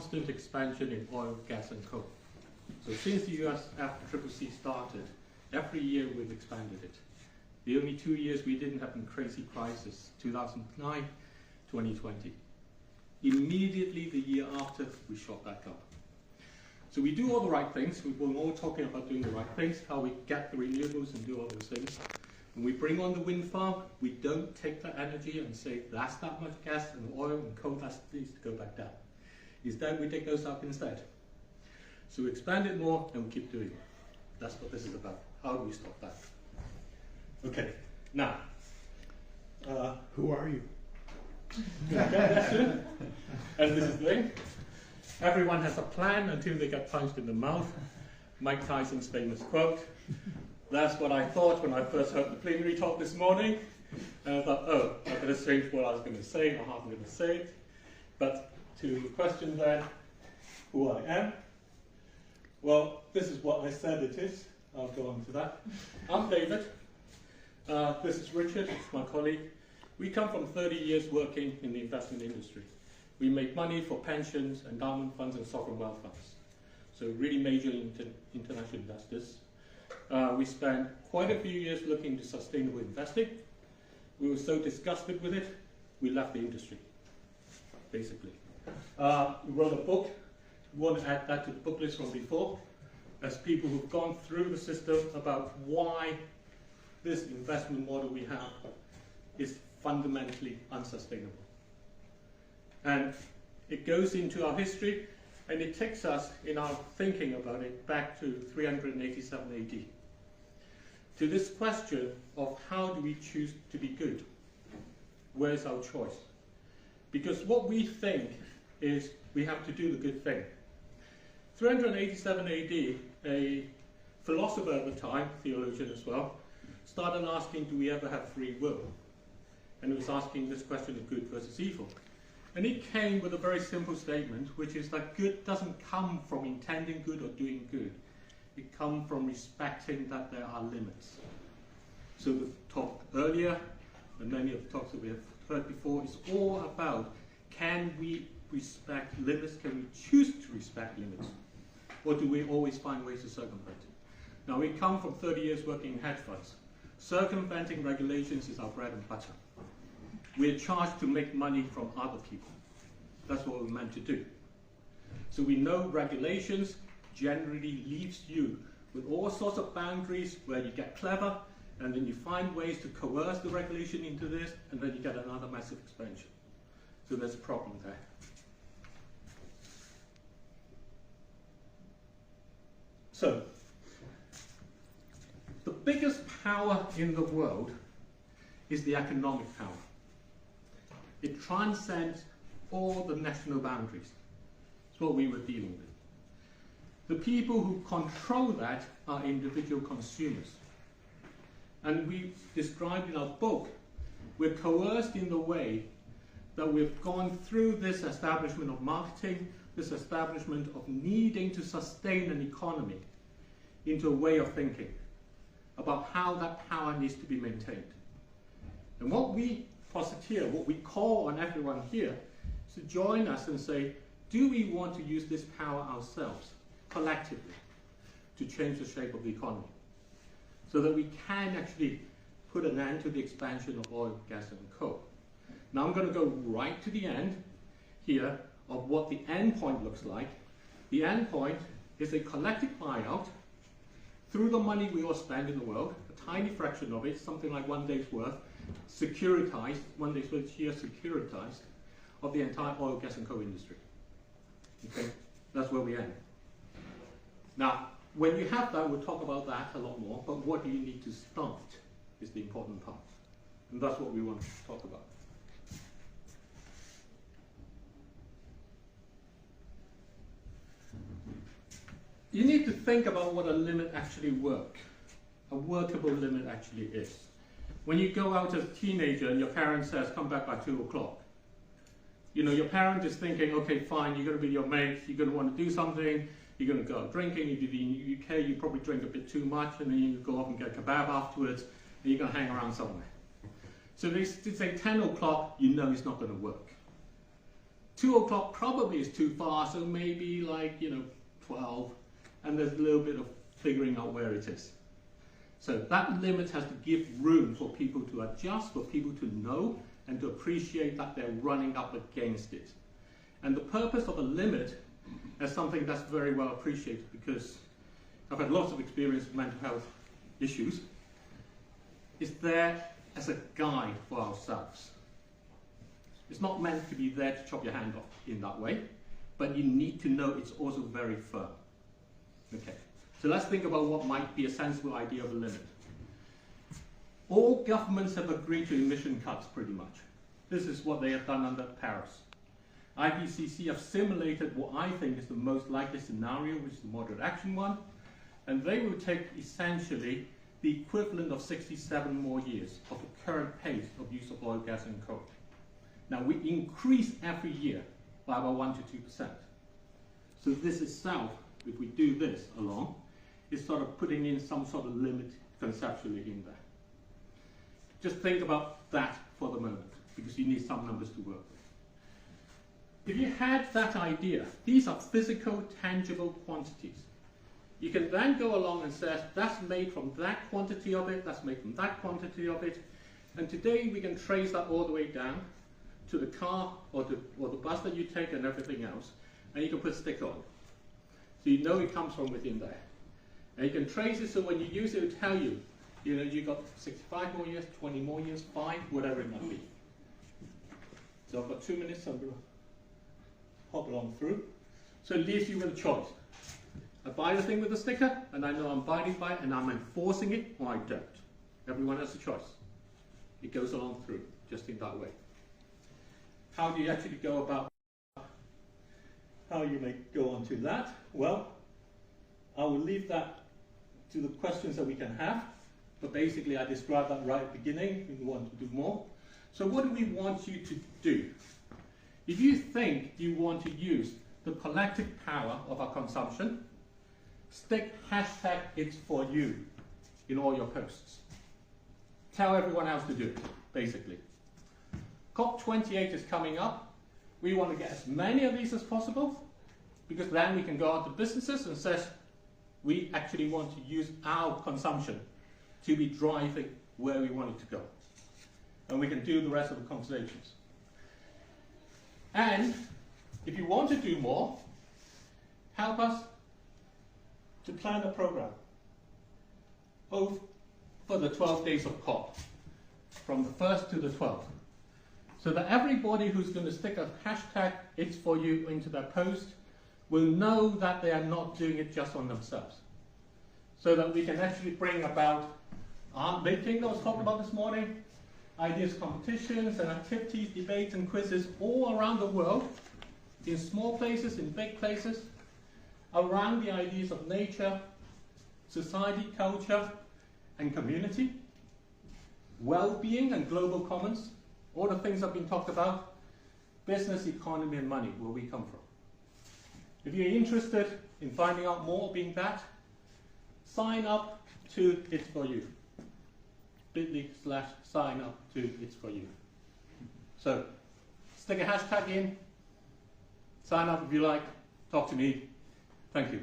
constant expansion in oil, gas, and coal. So since the US FCCC started, every year we've expanded it. The only 2 years we didn't have a crazy crisis, 2009, 2020. Immediately the year after, we shot back up. So we do all the right things. We've been all talking about doing the right things, how we get the renewables and do all those things. When we bring on the wind farm, we don't take that energy and say, that's that much gas and oil and coal that needs to go back down. Instead, we take those up instead. So we expand it more and we keep doing it. That's what this is about. How do we stop that? Okay, now. Who are you? And this is the thing. Everyone has a plan until they get punched in the mouth. Mike Tyson's famous quote. That's what I thought when I first heard the plenary talk this morning. And I thought, oh, I'm going to change what I was going to say, or how I'm going to say it. But to the question then, who I am. Well, this is what I said it is. I'll go on to that. I'm David. This is Richard, it's my colleague. We come from 30 years working in the investment industry. We make money for pensions, endowment funds, and sovereign wealth funds. So really major international investors. We spent quite a few years looking into sustainable investing. We were so disgusted with it, we left the industry, basically. We wrote a book. We want to add that to the book list from before, as people who've gone through the system about why this investment model we have is fundamentally unsustainable. And it goes into our history, and it takes us in our thinking about it back to 387 AD. To this question of how do we choose to be good? Where's our choice? Because what we think is we have to do the good thing. 387 AD, a philosopher at the time, theologian as well, started asking, do we ever have free will? And he was asking this question of good versus evil. And he came with a very simple statement, which is that good doesn't come from intending good or doing good. It comes from respecting that there are limits. So the talk earlier, and many of the talks that we have heard before, is all about, can we respect limits? Can we choose to respect limits? Or do we always find ways to circumvent it? Now, we come from 30 years working in hedge funds. Circumventing regulations is our bread and butter. We're charged to make money from other people. That's what we're meant to do. So we know regulations generally leaves you with all sorts of boundaries where you get clever, and then you find ways to coerce the regulation into this, and then you get another massive expansion. So there's a problem there. So, the biggest power in the world is the economic power. It transcends all the national boundaries. That's what we were dealing with. The people who control that are individual consumers. And we described in our book, we're coerced in the way that we've gone through this establishment of marketing, this establishment of needing to sustain an economy into a way of thinking about how that power needs to be maintained. And what we positier, what we call on everyone here, is to join us and say, do we want to use this power ourselves, collectively, to change the shape of the economy? So that we can actually put an end to the expansion of oil, gas, and coal. Now I'm going to go right to the end here of what the end point looks like. The end point is a collective buyout through the money we all spend in the world, a tiny fraction of it, something like 1 day's worth, securitized, 1 day's worth here securitized, of the entire oil, gas, and coal industry. Okay, that's where we end. Now, when you have that, we'll talk about that a lot more, but what do you need to start is the important part. And that's what we want to talk about. You need to think about what a limit actually a workable limit actually is. When you go out as a teenager and your parent says, come back by 2 o'clock, you know, your parent is thinking, okay, fine, you're going to be your mate, you're going to want to do something, you're going to go out drinking, if you're in the UK, you probably drink a bit too much, and then you go off and get a kebab afterwards, and you're going to hang around somewhere. So they say 10 o'clock, you know it's not going to work. 2 o'clock probably is too far, so maybe like, 12, and there's a little bit of figuring out where it is. So that limit has to give room for people to adjust, for people to know, and to appreciate that they're running up against it. And the purpose of a limit is something that's very well appreciated, because I've had lots of experience with mental health issues. It's there as a guide for ourselves. It's not meant to be there to chop your hand off in that way, but you need to know it's also very firm. Okay, so let's think about what might be a sensible idea of a limit. All governments have agreed to emission cuts pretty much. This is what they have done under Paris. IPCC have simulated what I think is the most likely scenario, which is the moderate action one, and they will take essentially the equivalent of 67 more years of the current pace of use of oil, gas and coal. Now we increase every year by about 1 to 2%. So this itself, if we do this along, is sort of putting in some sort of limit conceptually in there. Just think about that for the moment, because you need some numbers to work with. If you had that idea, these are physical, tangible quantities. You can then go along and say, that's made from that quantity of it, that's made from that quantity of it, and today we can trace that all the way down to the car or the bus that you take and everything else, and you can put a sticker on it. So you know it comes from within there. And you can trace it, so when you use it, it'll tell you, you've got 65 more years, 20 more years, 5, whatever it might be. So I've got 2 minutes, so I'm going to hop along through. So it leaves you with a choice. I buy the thing with the sticker, and I know I'm abiding by it, and I'm enforcing it, or I don't. Everyone has a choice. It goes along through, just in that way. How do you actually go about how you may go on to that? Well, I will leave that to the questions that we can have, but basically I described that right at the beginning. We want to do more. So what do we want you to do? If you think you want to use the collective power of our consumption, stick hashtag it's for you in all your posts. Tell everyone else to do it, basically. COP28 is coming up. We want to get as many of these as possible, because then we can go out to businesses and say, we actually want to use our consumption to be driving where we want it to go. And we can do the rest of the conversations. And if you want to do more, help us to plan a program, both for the 12 days of COP, from the 1st to the 12th, so that everybody who's going to stick a hashtag it's for you into their post will know that they are not doing it just on themselves. So that we can actually bring about our big thing that was talked about this morning, ideas, competitions and activities, debates and quizzes all around the world, in small places, in big places, around the ideas of nature, society, culture and community, well-being and global commons, all the things that have been talked about, business, economy and money, where we come from. If you're interested in finding out more being that, sign up to It's For You. bit.ly/sign up to It's For You. So, stick a hashtag in, sign up if you like, talk to me. Thank you.